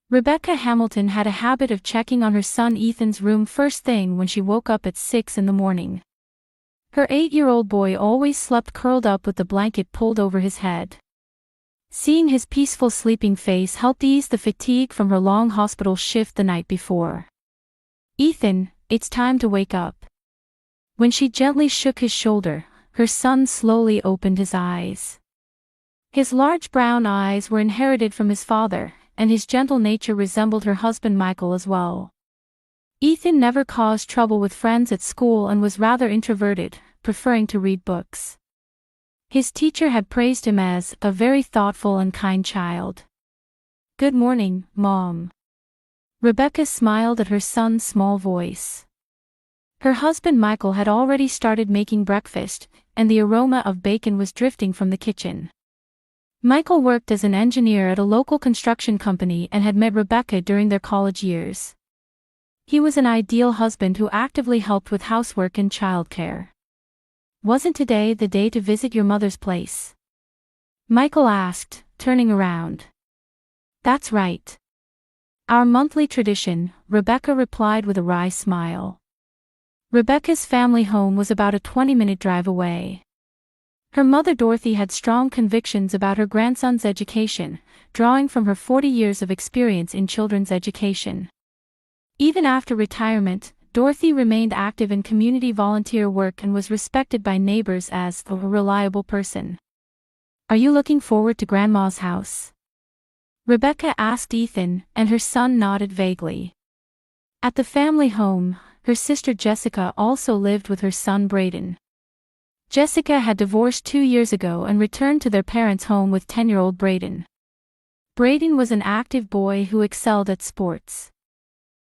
Rebecca Hamilton had a habit of checking on her son Ethan's room first thing when she woke up at 6 in the morning. Her 8-year-old boy always slept curled up with the blanket pulled over his head. Seeing his peaceful sleeping face helped ease the fatigue from her long hospital shift the night before. "Ethan, it's time to wake up." When she gently shook his shoulder, her son slowly opened his eyes. His large brown eyes were inherited from his father, and his gentle nature resembled her husband Michael as well. Ethan never caused trouble with friends at school and was rather introverted, preferring to read books. His teacher had praised him as a very thoughtful and kind child. "Good morning, Mom." Rebecca smiled at her son's small voice. Her husband Michael had already started making breakfast, and the aroma of bacon was drifting from the kitchen. Michael worked as an engineer at a local construction company and had met Rebecca during their college years. He was an ideal husband who actively helped with housework and childcare. "Wasn't today the day to visit your mother's place?" Michael asked, turning around. "That's right. Our monthly tradition," Rebecca replied with a wry smile. Rebecca's family home was about a 20-minute drive away. Her mother Dorothy had strong convictions about her grandson's education, drawing from her 40 years of experience in children's education. Even after retirement, Dorothy remained active in community volunteer work and was respected by neighbors as a reliable person. "Are you looking forward to Grandma's house?" Rebecca asked Ethan, and her son nodded vaguely. At the family home, her sister Jessica also lived with her son Braden. Jessica had divorced 2 years ago and returned to their parents' home with 10-year-old Braden. Braden was an active boy who excelled at sports.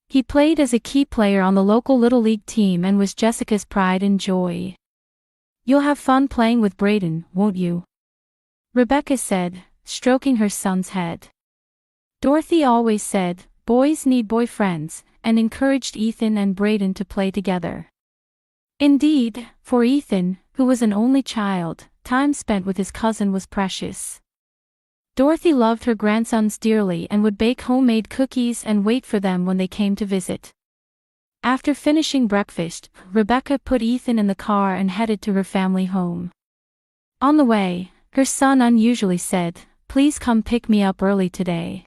He played as a key player on the local Little League team and was Jessica's pride and joy. "You'll have fun playing with Braden, won't you?" Rebecca said, stroking her son's head. Dorothy always said, "Boys need boyfriends," and encouraged Ethan and Braden to play together. Indeed, for Ethan, who was an only child, time spent with his cousin was precious. Dorothy loved her grandsons dearly and would bake homemade cookies and wait for them when they came to visit. After finishing breakfast, Rebecca put Ethan in the car and headed to her family home. On the way, her son unusually said, "Please come pick me up early today."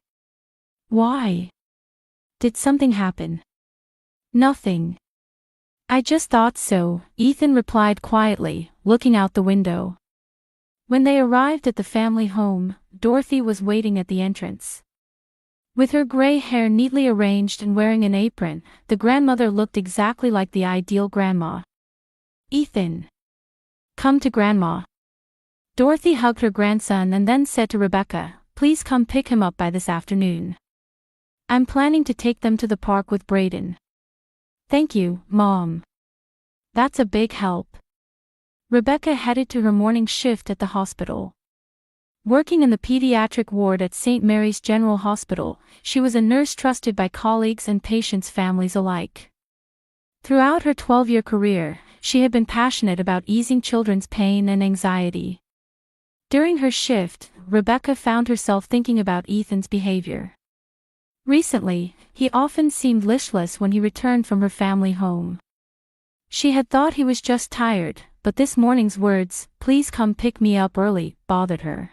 "Why? Did something happen?" "Nothing. I just thought so," Ethan replied quietly, looking out the window. When they arrived at the family home, Dorothy was waiting at the entrance. With her gray hair neatly arranged and wearing an apron, the grandmother looked exactly like the ideal grandma. "Ethan, come to Grandma." Dorothy hugged her grandson and then said to Rebecca, "Please come pick him up by this afternoon. I'm planning to take them to the park with Braden." "Thank you, Mom. That's a big help." Rebecca headed to her morning shift at the hospital. Working in the pediatric ward at St. Mary's General Hospital, she was a nurse trusted by colleagues and patients' families alike. Throughout her 12-year career, she had been passionate about easing children's pain and anxiety. During her shift, Rebecca found herself thinking about Ethan's behavior. Recently, he often seemed listless when he returned from her family home. She had thought he was just tired, but this morning's words, "Please come pick me up early," bothered her.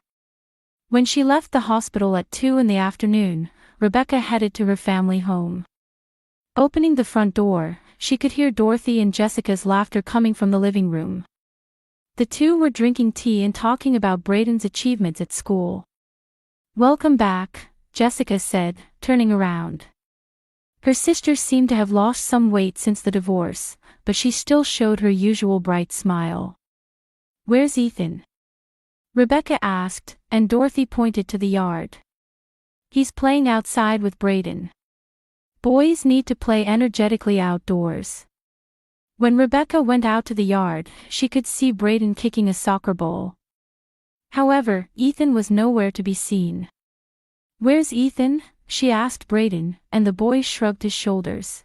When she left the hospital at 2 in the afternoon, Rebecca headed to her family home. Opening the front door, she could hear Dorothy and Jessica's laughter coming from the living room. The two were drinking tea and talking about Braden's achievements at school. "Welcome back," Jessica said, turning around. Her sister seemed to have lost some weight since the divorce, but she still showed her usual bright smile. "Where's Ethan?" Rebecca asked, and Dorothy pointed to the yard. "He's playing outside with Braden. Boys need to play energetically outdoors." When Rebecca went out to the yard, she could see Braden kicking a soccer ball. However, Ethan was nowhere to be seen. "Where's Ethan?" she asked Braden, and the boy shrugged his shoulders.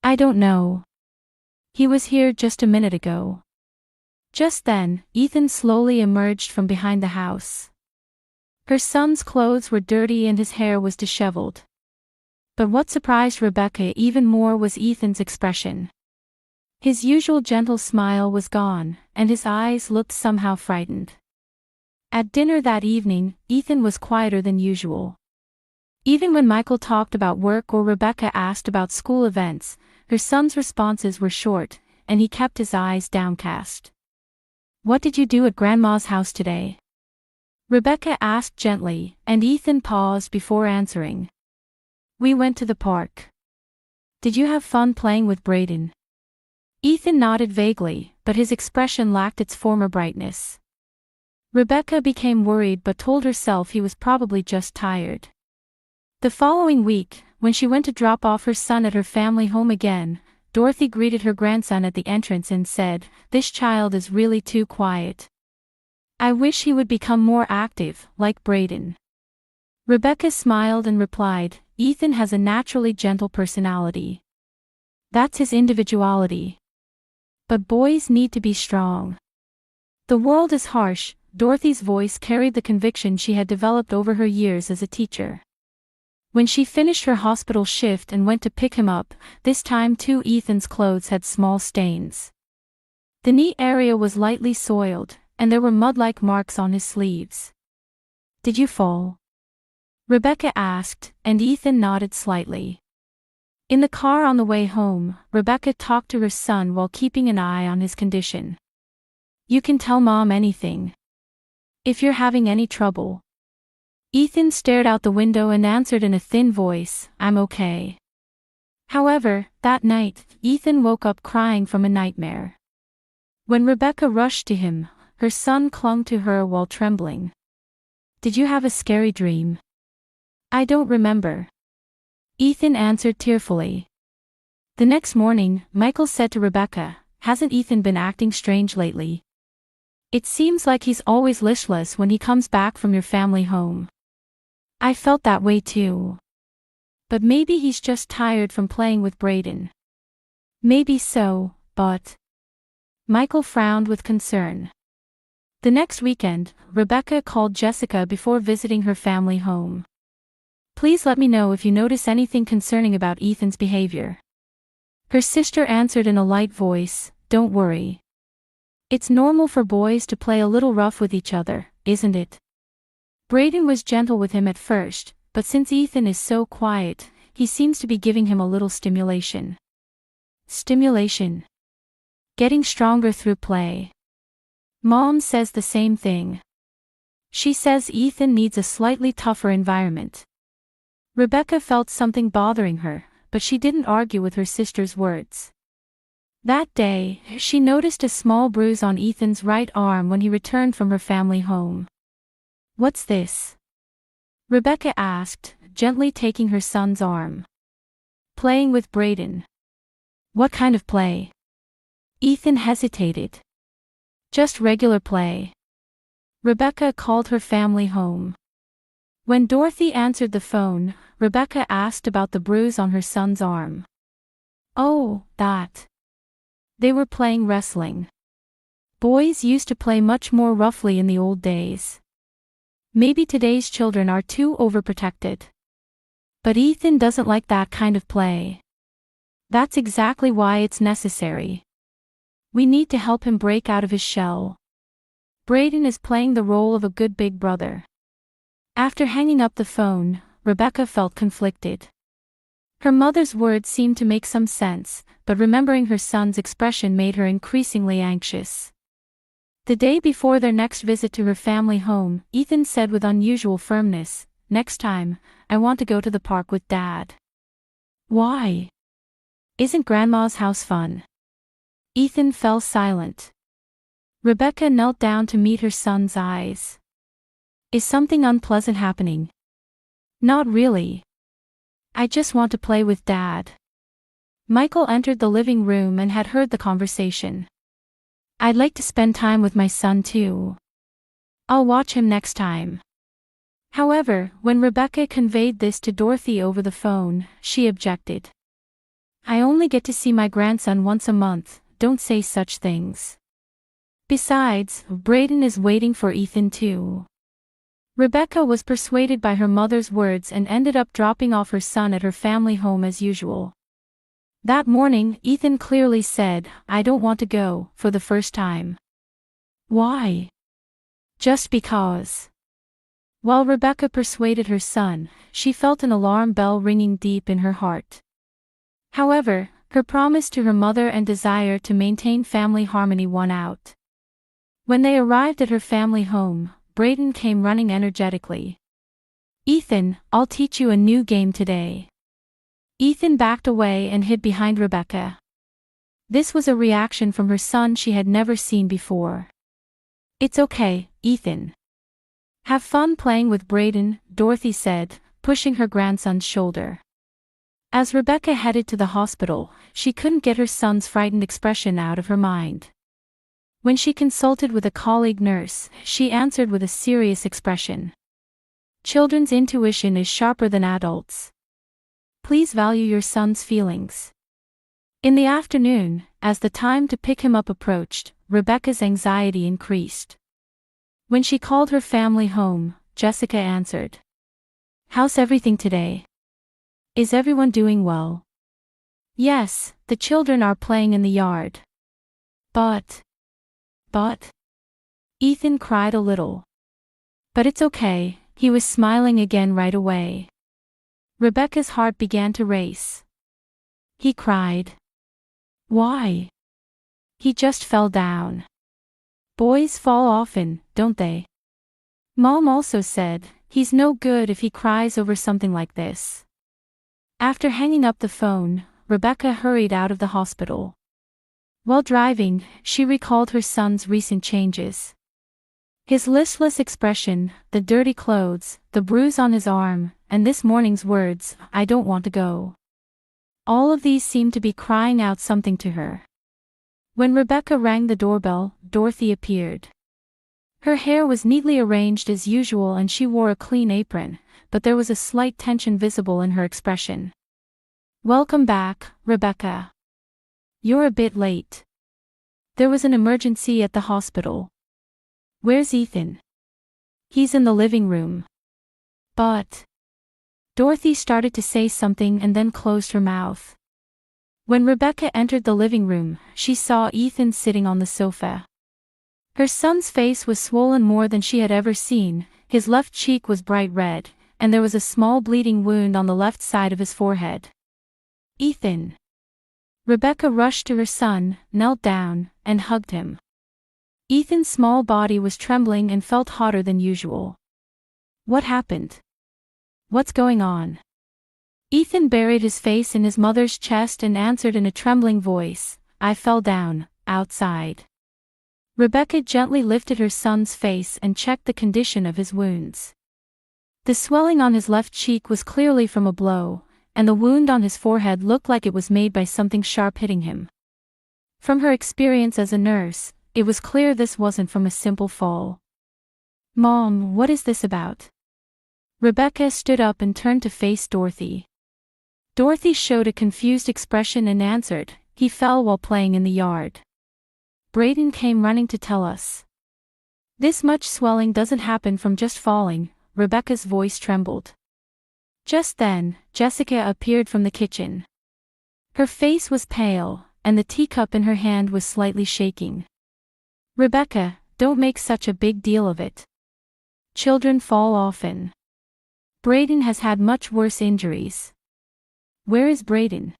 "I don't know. He was here just a minute ago." Just then, Ethan slowly emerged from behind the house. Her son's clothes were dirty and his hair was disheveled. But what surprised Rebecca even more was Ethan's expression. His usual gentle smile was gone, and his eyes looked somehow frightened. At dinner that evening, Ethan was quieter than usual. Even when Michael talked about work or Rebecca asked about school events, her son's responses were short, and he kept his eyes downcast. "What did you do at Grandma's house today?" Rebecca asked gently, and Ethan paused before answering. "We went to the park." "Did you have fun playing with Brayden?" Ethan nodded vaguely, but his expression lacked its former brightness. Rebecca became worried but told herself he was probably just tired. The following week, when she went to drop off her son at her family home again, Dorothy greeted her grandson at the entrance and said, "This child is really too quiet. I wish he would become more active, like Brayden." Rebecca smiled and replied, "Ethan has a naturally gentle personality. That's his individuality. But boys need to be strong. The world is harsh." Dorothy's voice carried the conviction she had developed over her years as a teacher. When she finished her hospital shift and went to pick him up, this time too Ethan's clothes had small stains. The knee area was lightly soiled, and there were mud-like marks on his sleeves. "Did you fall?" Rebecca asked, and Ethan nodded slightly. In the car on the way home, Rebecca talked to her son while keeping an eye on his condition. "You can tell Mom anything if you're having any trouble." Ethan stared out the window and answered in a thin voice, "I'm okay." However, that night, Ethan woke up crying from a nightmare. When Rebecca rushed to him, her son clung to her while trembling. "Did you have a scary dream?" "I don't remember," Ethan answered tearfully. The next morning, Michael said to Rebecca, "Hasn't Ethan been acting strange lately? It seems like he's always listless when he comes back from your family home." "I felt that way too. But maybe he's just tired from playing with Brayden." "Maybe so, but..." Michael frowned with concern. The next weekend, Rebecca called Jessica before visiting her family home. "Please let me know if you notice anything concerning about Ethan's behavior." Her sister answered in a light voice, "Don't worry. It's normal for boys to play a little rough with each other, isn't it? Brayden was gentle with him at first, but since Ethan is so quiet, he seems to be giving him a little stimulation." "Stimulation? Getting stronger through play." "Mom says the same thing. She says Ethan needs a slightly tougher environment." Rebecca felt something bothering her, but she didn't argue with her sister's words. That day, she noticed a small bruise on Ethan's right arm when he returned from her family home. "What's this?" Rebecca asked, gently taking her son's arm. "Playing with Brayden." "What kind of play?" Ethan hesitated. "Just regular play." Rebecca called her family home. When Dorothy answered the phone, Rebecca asked about the bruise on her son's arm. "Oh, that." They were playing wrestling. Boys used to play much more roughly in the old days. Maybe today's children are too overprotected. But Ethan doesn't like that kind of play. That's exactly why it's necessary. We need to help him break out of his shell. Brayden is playing the role of a good big brother." After hanging up the phone, Rebecca felt conflicted. Her mother's words seemed to make some sense, but remembering her son's expression made her increasingly anxious. The day before their next visit to her family home, Ethan said with unusual firmness, "Next time, I want to go to the park with Dad." "Why? Isn't Grandma's house fun?" Ethan fell silent. Rebecca knelt down to meet her son's eyes. "Is something unpleasant happening?" "Not really. I just want to play with Dad." Michael entered the living room and had heard the conversation. "I'd like to spend time with my son too. I'll watch him next time." However, when Rebecca conveyed this to Dorothy over the phone, she objected. "I only get to see my grandson once a month, don't say such things. Besides, Brayden is waiting for Ethan too." Rebecca was persuaded by her mother's words and ended up dropping off her son at her family home as usual. That morning, Ethan clearly said, "I don't want to go," for the first time. Why? Just because. While Rebecca persuaded her son, she felt an alarm bell ringing deep in her heart. However, her promise to her mother and desire to maintain family harmony won out. When they arrived at her family home, Brayden came running energetically. "Ethan, I'll teach you a new game today." Ethan backed away and hid behind Rebecca. This was a reaction from her son she had never seen before. "It's okay, Ethan. Have fun playing with Brayden," Dorothy said, pushing her grandson's shoulder. As Rebecca headed to the hospital, she couldn't get her son's frightened expression out of her mind. When she consulted with a colleague nurse, she answered with a serious expression. "Children's intuition is sharper than adults. Please value your son's feelings." In the afternoon, as the time to pick him up approached, Rebecca's anxiety increased. When she called her family home, Jessica answered. "How's everything today? Is everyone doing well?" "Yes, the children are playing in the yard. But. Ethan cried a little. "But it's okay," he was smiling again right away. Rebecca's heart began to race. "He cried. Why?" "He just fell down. Boys fall often, don't they?" Mom also said, "He's no good if he cries over something like this." After hanging up the phone, Rebecca hurried out of the hospital. While driving, she recalled her son's recent changes. His listless expression, the dirty clothes, the bruise on his arm, and this morning's words, "I don't want to go." All of these seemed to be crying out something to her. When Rebecca rang the doorbell, Dorothy appeared. Her hair was neatly arranged as usual and she wore a clean apron, but there was a slight tension visible in her expression. "Welcome back, Rebecca. You're a bit late. There was an emergency at the hospital." "Where's Ethan?" "He's in the living room." "But." Dorothy started to say something and then closed her mouth. When Rebecca entered the living room, she saw Ethan sitting on the sofa. Her son's face was swollen more than she had ever seen, his left cheek was bright red, and there was a small bleeding wound on the left side of his forehead. "Ethan." Rebecca rushed to her son, knelt down, and hugged him. Ethan's small body was trembling and felt hotter than usual. "What happened? What's going on?" Ethan buried his face in his mother's chest and answered in a trembling voice, "I fell down, outside." Rebecca gently lifted her son's face and checked the condition of his wounds. The swelling on his left cheek was clearly from a blow, and the wound on his forehead looked like it was made by something sharp hitting him. From her experience as a nurse, it was clear this wasn't from a simple fall. "Mom, what is this about?" Rebecca stood up and turned to face Dorothy. Dorothy showed a confused expression and answered, "He fell while playing in the yard. Brayden came running to tell us." "This much swelling doesn't happen from just falling," Rebecca's voice trembled. Just then, Jessica appeared from the kitchen. Her face was pale, and the teacup in her hand was slightly shaking. "Rebecca, don't make such a big deal of it. Children fall often. Brayden has had much worse injuries." "Where is Brayden?"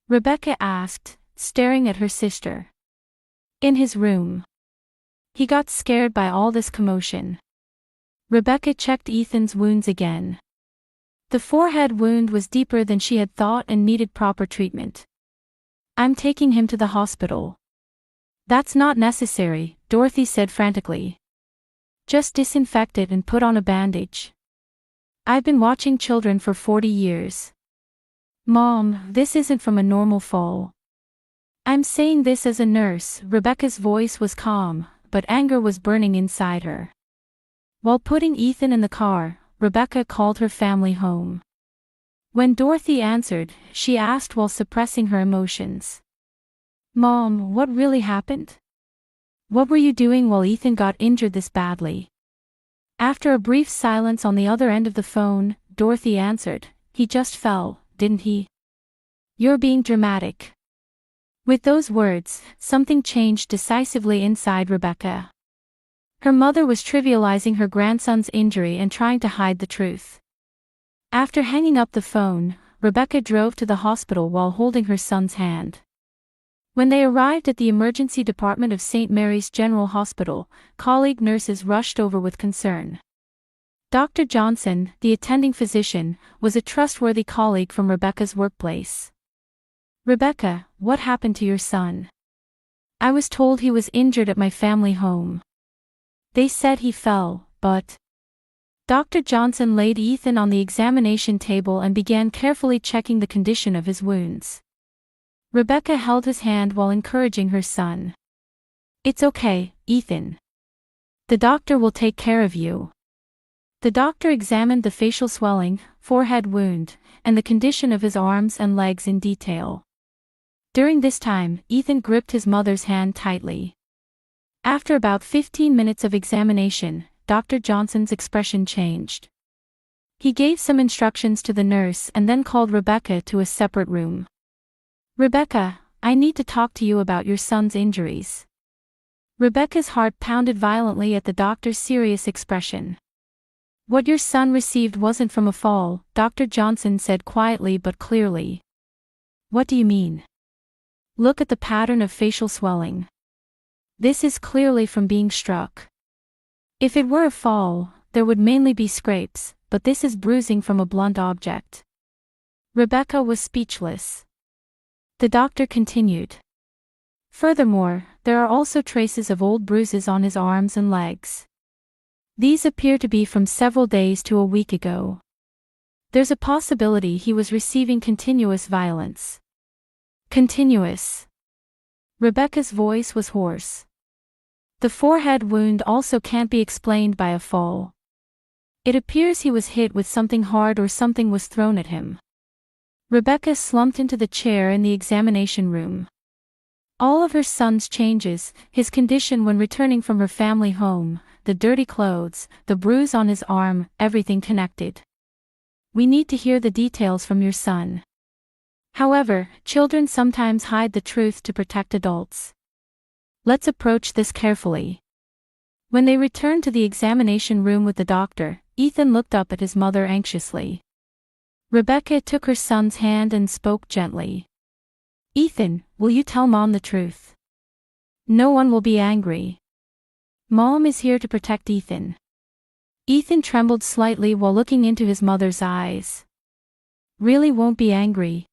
Rebecca asked, staring at her sister. "In his room. He got scared by all this commotion." Rebecca checked Ethan's wounds again. The forehead wound was deeper than she had thought and needed proper treatment. "I'm taking him to the hospital." "That's not necessary," Dorothy said frantically. "Just disinfect it and put on a bandage. I've been watching children for 40 years. Mom, this isn't from a normal fall. I'm saying this as a nurse." Rebecca's voice was calm, but anger was burning inside her. While putting Ethan in the car, Rebecca called her family home. When Dorothy answered, she asked while suppressing her emotions. "Mom, what really happened? What were you doing while Ethan got injured this badly?" After a brief silence on the other end of the phone, Dorothy answered, "He just fell, didn't he?" "You're being dramatic." With those words, something changed decisively inside Rebecca. Her mother was trivializing her grandson's injury and trying to hide the truth. After hanging up the phone, Rebecca drove to the hospital while holding her son's hand. When they arrived at the emergency department of St. Mary's General Hospital, colleague nurses rushed over with concern. Dr. Johnson, the attending physician, was a trustworthy colleague from Rebecca's workplace. "Rebecca, what happened to your son?" "I was told he was injured at my family home. They said he fell, but..." Dr. Johnson laid Ethan on the examination table and began carefully checking the condition of his wounds. Rebecca held his hand while encouraging her son. "It's okay, Ethan. The doctor will take care of you." The doctor examined the facial swelling, forehead wound, and the condition of his arms and legs in detail. During this time, Ethan gripped his mother's hand tightly. After about 15 minutes of examination, Dr. Johnson's expression changed. He gave some instructions to the nurse and then called Rebecca to a separate room. "Rebecca, I need to talk to you about your son's injuries." Rebecca's heart pounded violently at the doctor's serious expression. "What your son received wasn't from a fall," Dr. Johnson said quietly but clearly. "What do you mean?" "Look at the pattern of facial swelling. This is clearly from being struck. If it were a fall, there would mainly be scrapes, but this is bruising from a blunt object." Rebecca was speechless. The doctor continued. "Furthermore, there are also traces of old bruises on his arms and legs. These appear to be from several days to a week ago. There's a possibility he was receiving continuous violence." "Continuous?" Rebecca's voice was hoarse. "The forehead wound also can't be explained by a fall. It appears he was hit with something hard or something was thrown at him." Rebecca slumped into the chair in the examination room. All of her son's changes, his condition when returning from her family home, the dirty clothes, the bruise on his arm, everything connected. "We need to hear the details from your son. However, children sometimes hide the truth to protect adults. Let's approach this carefully." When they returned to the examination room with the doctor, Ethan looked up at his mother anxiously. Rebecca took her son's hand and spoke gently. "Ethan, will you tell Mom the truth? No one will be angry. Mom is here to protect Ethan." Ethan trembled slightly while looking into his mother's eyes. "Really won't be angry?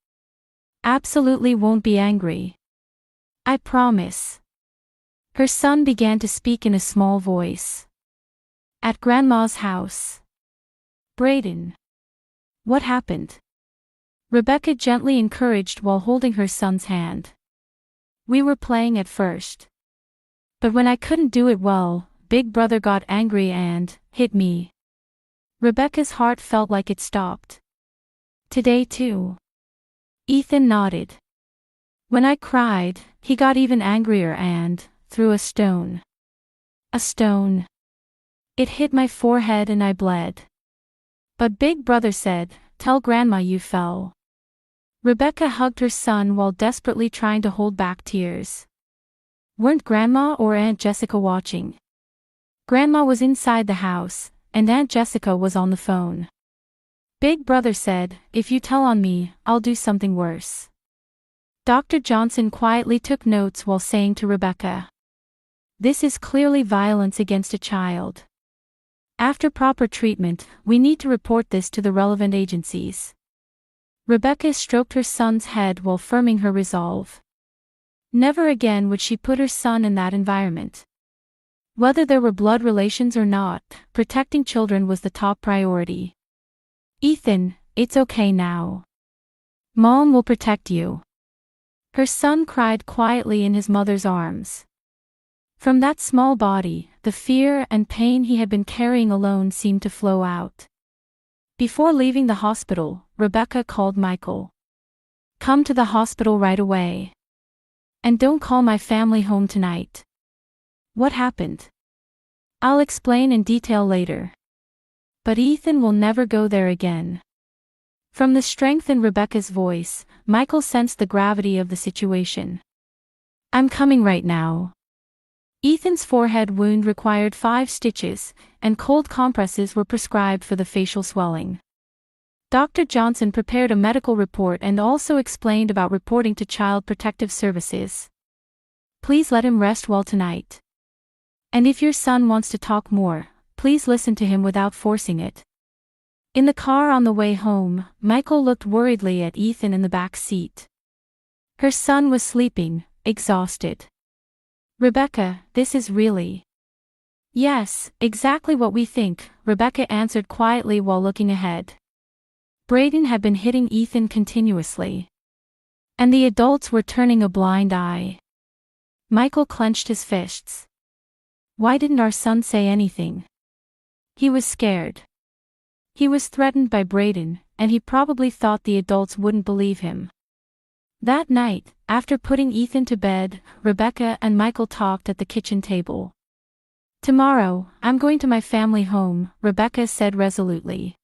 Absolutely won't be angry. I promise." Her son began to speak in a small voice. "At Grandma's house. Brayden. What happened?" Rebecca gently encouraged while holding her son's hand. "We were playing at first. But when I couldn't do it well, Big Brother got angry and hit me." Rebecca's heart felt like it stopped. "Today too?" Ethan nodded. "When I cried, he got even angrier and threw a stone." "A stone?" "It hit my forehead and I bled. But Big Brother said, 'Tell Grandma you fell.'" Rebecca hugged her son while desperately trying to hold back tears. Weren't Grandma or Aunt Jessica watching? Grandma was inside the house, and Aunt Jessica was on the phone. Big Brother said, "If you tell on me, I'll do something worse." Dr. Johnson quietly took notes while saying to Rebecca, "This is clearly violence against a child. After proper treatment, we need to report this to the relevant agencies." Rebecca stroked her son's head while firming her resolve. Never again would she put her son in that environment. Whether there were blood relations or not, protecting children was the top priority. "Ethan, it's okay now. Mom will protect you." Her son cried quietly in his mother's arms. From that small body, the fear and pain he had been carrying alone seemed to flow out. Before leaving the hospital, Rebecca called Michael. "Come to the hospital right away. And don't call my family home tonight." "What happened?" "I'll explain in detail later." But Ethan will never go there again. From the strength in Rebecca's voice, Michael sensed the gravity of the situation. I'm coming right now. Ethan's forehead wound required 5 stitches, and cold compresses were prescribed for the facial swelling. Dr. Johnson prepared a medical report and also explained about reporting to Child Protective Services. Please let him rest well tonight. And if your son wants to talk more, please listen to him without forcing it. In the car on the way home, Michael looked worriedly at Ethan in the back seat. Her son was sleeping, exhausted. Rebecca, this is really... Yes, exactly what we think, Rebecca answered quietly while looking ahead. Brayden had been hitting Ethan continuously. And the adults were turning a blind eye. Michael clenched his fists. Why didn't our son say anything? He was scared. He was threatened by Brayden, and he probably thought the adults wouldn't believe him. That night, after putting Ethan to bed, Rebecca and Michael talked at the kitchen table. Tomorrow, I'm going to my family home, Rebecca said resolutely.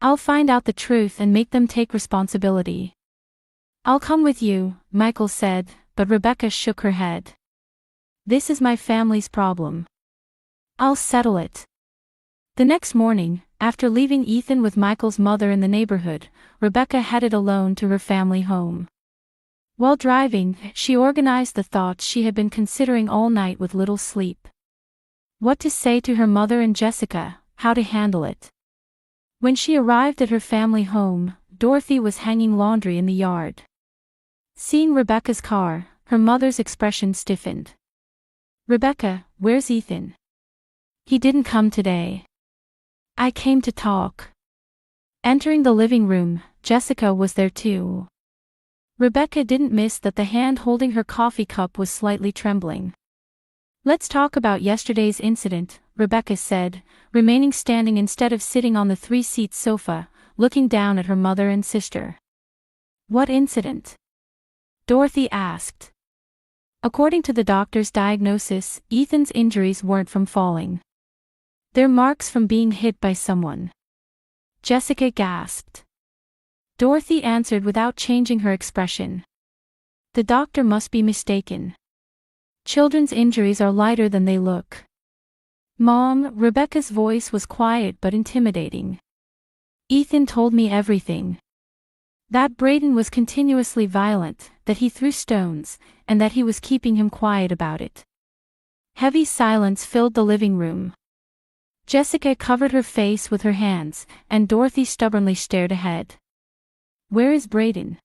I'll find out the truth and make them take responsibility. I'll come with you, Michael said, but Rebecca shook her head. This is my family's problem. I'll settle it. The next morning, after leaving Ethan with Michael's mother in the neighborhood, Rebecca headed alone to her family home. While driving, she organized the thoughts she had been considering all night with little sleep. What to say to her mother and Jessica, how to handle it. When she arrived at her family home, Dorothy was hanging laundry in the yard. Seeing Rebecca's car, her mother's expression stiffened. Rebecca, where's Ethan? He didn't come today. I came to talk. Entering the living room, Jessica was there too. Rebecca didn't miss that the hand holding her coffee cup was slightly trembling. Let's talk about yesterday's incident, Rebecca said, remaining standing instead of sitting on the 3-seat sofa, looking down at her mother and sister. What incident? Dorothy asked. According to the doctor's diagnosis, Ethan's injuries weren't from falling. They're marks from being hit by someone. Jessica gasped. Dorothy answered without changing her expression. The doctor must be mistaken. Children's injuries are lighter than they look. Mom, Rebecca's voice was quiet but intimidating. Ethan told me everything. That Brayden was continuously violent, that he threw stones, and that he was keeping him quiet about it. Heavy silence filled the living room. Jessica covered her face with her hands, and Dorothy stubbornly stared ahead. Where is Brayden?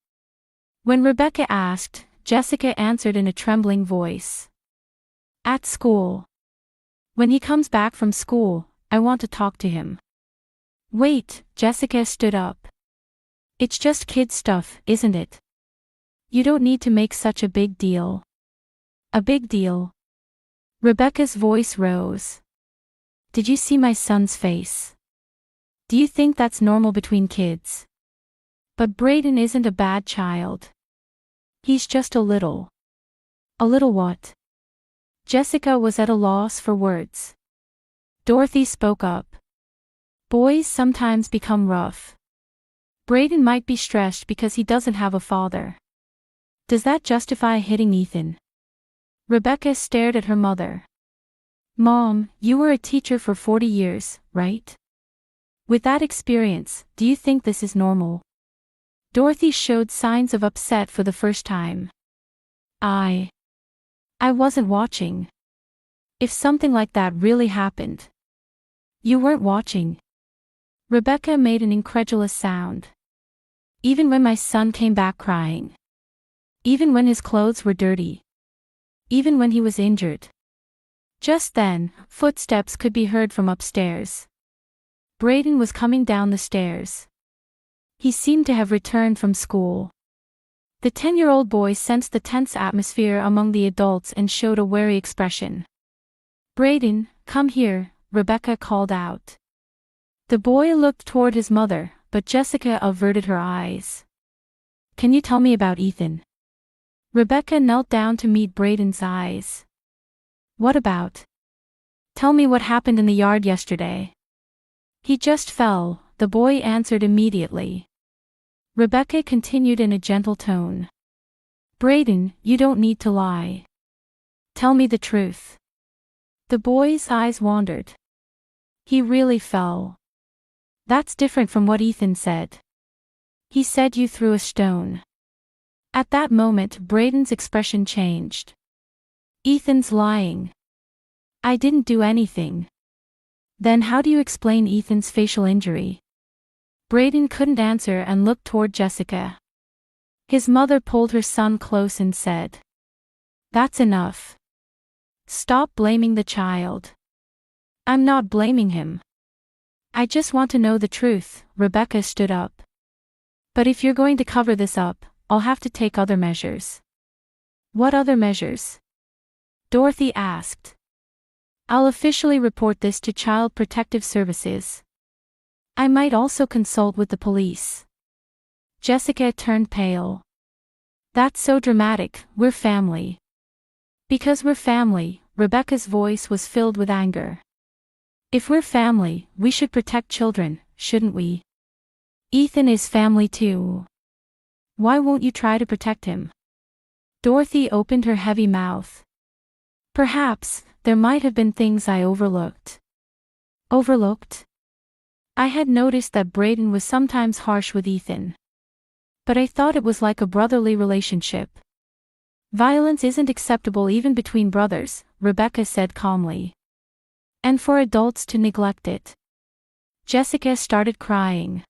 When Rebecca asked, Jessica answered in a trembling voice. At school. When he comes back from school, I want to talk to him. Wait, Jessica stood up. It's just kid stuff, isn't it? You don't need to make such a big deal. A big deal? Rebecca's voice rose. Did you see my son's face? Do you think that's normal between kids? But Brayden isn't a bad child. He's just a little. A little what? Jessica was at a loss for words. Dorothy spoke up. Boys sometimes become rough. Brayden might be stressed because he doesn't have a father. Does that justify hitting Ethan? Rebecca stared at her mother. Mom, you were a teacher for 40 years, right? With that experience, do you think this is normal? Dorothy showed signs of upset for the first time. I wasn't watching. If something like that really happened. You weren't watching. Rebecca made an incredulous sound. Even when my son came back crying. Even when his clothes were dirty. Even when he was injured. Just then, footsteps could be heard from upstairs. Brayden was coming down the stairs. He seemed to have returned from school. The 10-year-old boy sensed the tense atmosphere among the adults and showed a wary expression. Brayden, come here, Rebecca called out. The boy looked toward his mother, but Jessica averted her eyes. Can you tell me about Ethan? Rebecca knelt down to meet Brayden's eyes. What about? Tell me what happened in the yard yesterday. He just fell, the boy answered immediately. Rebecca continued in a gentle tone. Brayden, you don't need to lie. Tell me the truth. The boy's eyes wandered. He really fell. That's different from what Ethan said. He said you threw a stone. At that moment, Brayden's expression changed. Ethan's lying. I didn't do anything. Then how do you explain Ethan's facial injury? Brayden couldn't answer and looked toward Jessica. His mother pulled her son close and said, That's enough. Stop blaming the child. I'm not blaming him. I just want to know the truth. Rebecca stood up. But if you're going to cover this up, I'll have to take other measures. What other measures? Dorothy asked. I'll officially report this to Child Protective Services. I might also consult with the police. Jessica turned pale. That's so dramatic, we're family. Because we're family, Rebecca's voice was filled with anger. If we're family, we should protect children, shouldn't we? Ethan is family too. Why won't you try to protect him? Dorothy opened her heavy mouth. Perhaps, there might have been things I overlooked. Overlooked? I had noticed that Brayden was sometimes harsh with Ethan. But I thought it was like a brotherly relationship. Violence isn't acceptable even between brothers, Rebecca said calmly. And for adults to neglect it. Jessica started crying.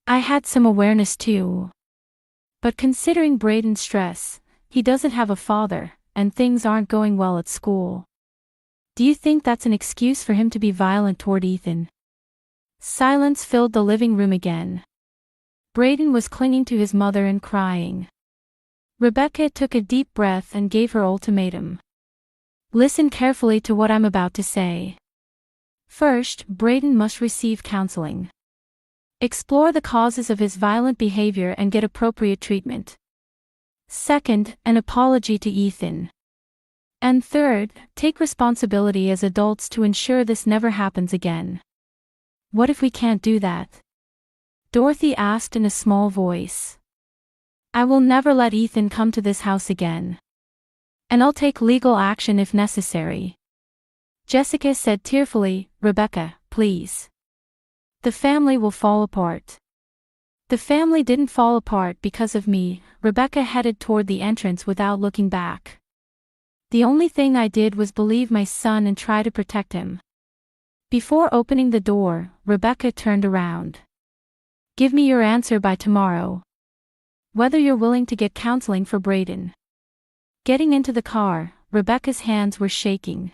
I had some awareness too. But considering Brayden's stress, he doesn't have a father, and things aren't going well at school. Do you think that's an excuse for him to be violent toward Ethan? Silence filled the living room again. Brayden was clinging to his mother and crying. Rebecca took a deep breath and gave her ultimatum. Listen carefully to what I'm about to say. First, Brayden must receive counseling. Explore the causes of his violent behavior and get appropriate treatment. Second, an apology to Ethan. And third, take responsibility as adults to ensure this never happens again. What if we can't do that? Dorothy asked in a small voice. I will never let Ethan come to this house again. And I'll take legal action if necessary. Jessica said tearfully, Rebecca, please. The family will fall apart. The family didn't fall apart because of me. Rebecca headed toward the entrance without looking back. The only thing I did was believe my son and try to protect him. Before opening the door, Rebecca turned around. Give me your answer by tomorrow. Whether you're willing to get counseling for Brayden. Getting into the car, Rebecca's hands were shaking.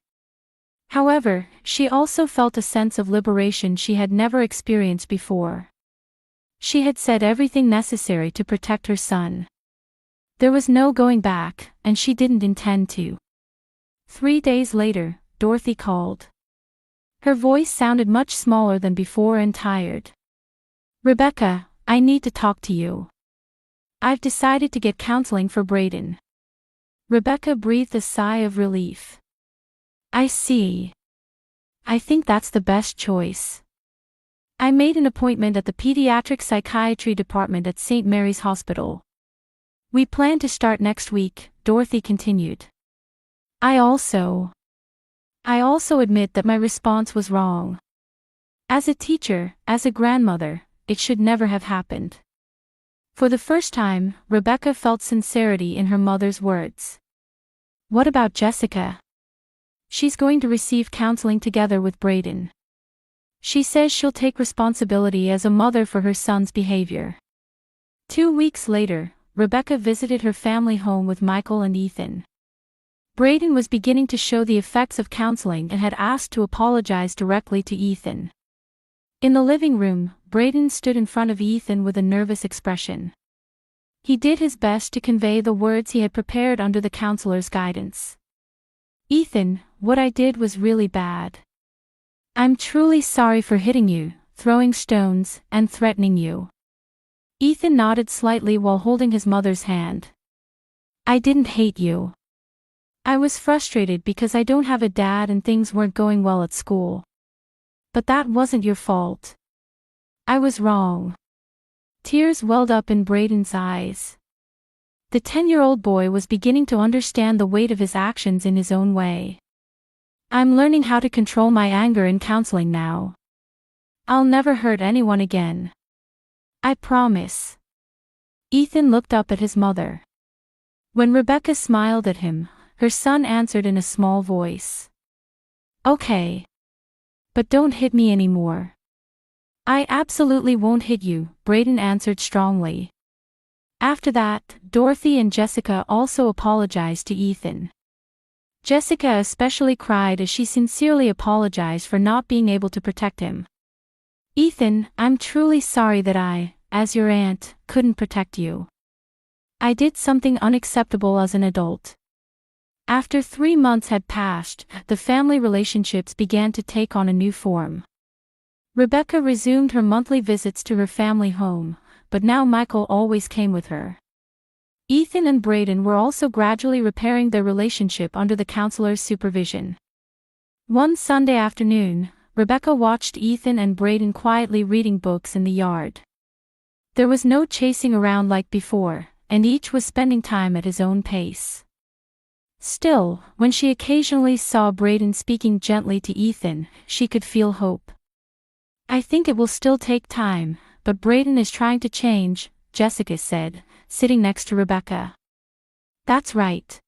However, she also felt a sense of liberation she had never experienced before. She had said everything necessary to protect her son. There was no going back, and she didn't intend to. 3 days later, Dorothy called. Her voice sounded much smaller than before and tired. Rebecca, I need to talk to you. I've decided to get counseling for Brayden. Rebecca breathed a sigh of relief. I see. I think that's the best choice. I made an appointment at the pediatric psychiatry department at St. Mary's Hospital. We plan to start next week, Dorothy continued. I also admit that my response was wrong. As a teacher, as a grandmother, it should never have happened. For the first time, Rebecca felt sincerity in her mother's words. What about Jessica? She's going to receive counseling together with Brayden. She says she'll take responsibility as a mother for her son's behavior. 2 weeks later, Rebecca visited her family home with Michael and Ethan. Brayden was beginning to show the effects of counseling and had asked to apologize directly to Ethan. In the living room, Brayden stood in front of Ethan with a nervous expression. He did his best to convey the words he had prepared under the counselor's guidance. Ethan, what I did was really bad. I'm truly sorry for hitting you, throwing stones, and threatening you. Ethan nodded slightly while holding his mother's hand. I didn't hate you. I was frustrated because I don't have a dad and things weren't going well at school. But that wasn't your fault. I was wrong. Tears welled up in Brayden's eyes. The 10-year-old boy was beginning to understand the weight of his actions in his own way. I'm learning how to control my anger in counseling now. I'll never hurt anyone again. I promise. Ethan looked up at his mother. When Rebecca smiled at him, her son answered in a small voice. Okay. But don't hit me anymore. I absolutely won't hit you, Brayden answered strongly. After that, Dorothy and Jessica also apologized to Ethan. Jessica especially cried as she sincerely apologized for not being able to protect him. Ethan, I'm truly sorry that I, as your aunt, couldn't protect you. I did something unacceptable as an adult. After 3 months had passed, the family relationships began to take on a new form. Rebecca resumed her monthly visits to her family home, but now Michael always came with her. Ethan and Brayden were also gradually repairing their relationship under the counselor's supervision. One Sunday afternoon, Rebecca watched Ethan and Brayden quietly reading books in the yard. There was no chasing around like before, and each was spending time at his own pace. Still, when she occasionally saw Brayden speaking gently to Ethan, she could feel hope. I think it will still take time, but Brayden is trying to change, Jessica said, sitting next to Rebecca. That's right.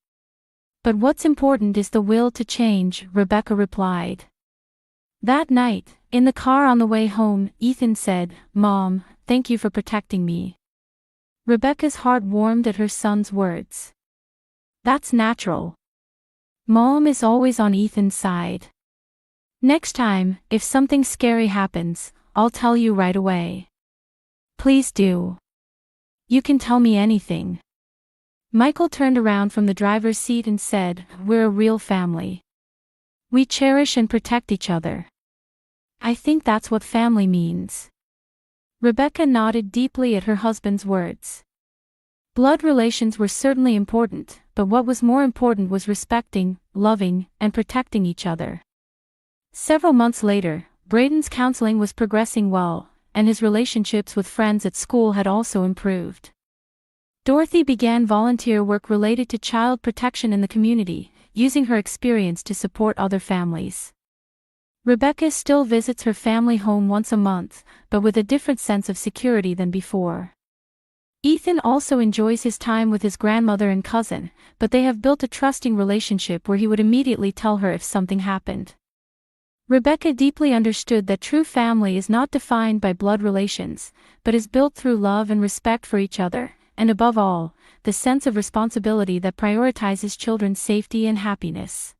But what's important is the will to change, Rebecca replied. That night, in the car on the way home, Ethan said, Mom, thank you for protecting me. Rebecca's heart warmed at her son's words. That's natural. Mom is always on Ethan's side. Next time, if something scary happens, I'll tell you right away. Please do. You can tell me anything. Michael turned around from the driver's seat and said, We're a real family. We cherish and protect each other. I think that's what family means. Rebecca nodded deeply at her husband's words. Blood relations were certainly important, but what was more important was respecting, loving, and protecting each other. Several months later, Brayden's counseling was progressing well, and his relationships with friends at school had also improved. Dorothy began volunteer work related to child protection in the community, using her experience to support other families. Rebecca still visits her family home once a month, but with a different sense of security than before. Ethan also enjoys his time with his grandmother and cousin, but they have built a trusting relationship where he would immediately tell her if something happened. Rebecca deeply understood that true family is not defined by blood relations, but is built through love and respect for each other, and above all, the sense of responsibility that prioritizes children's safety and happiness.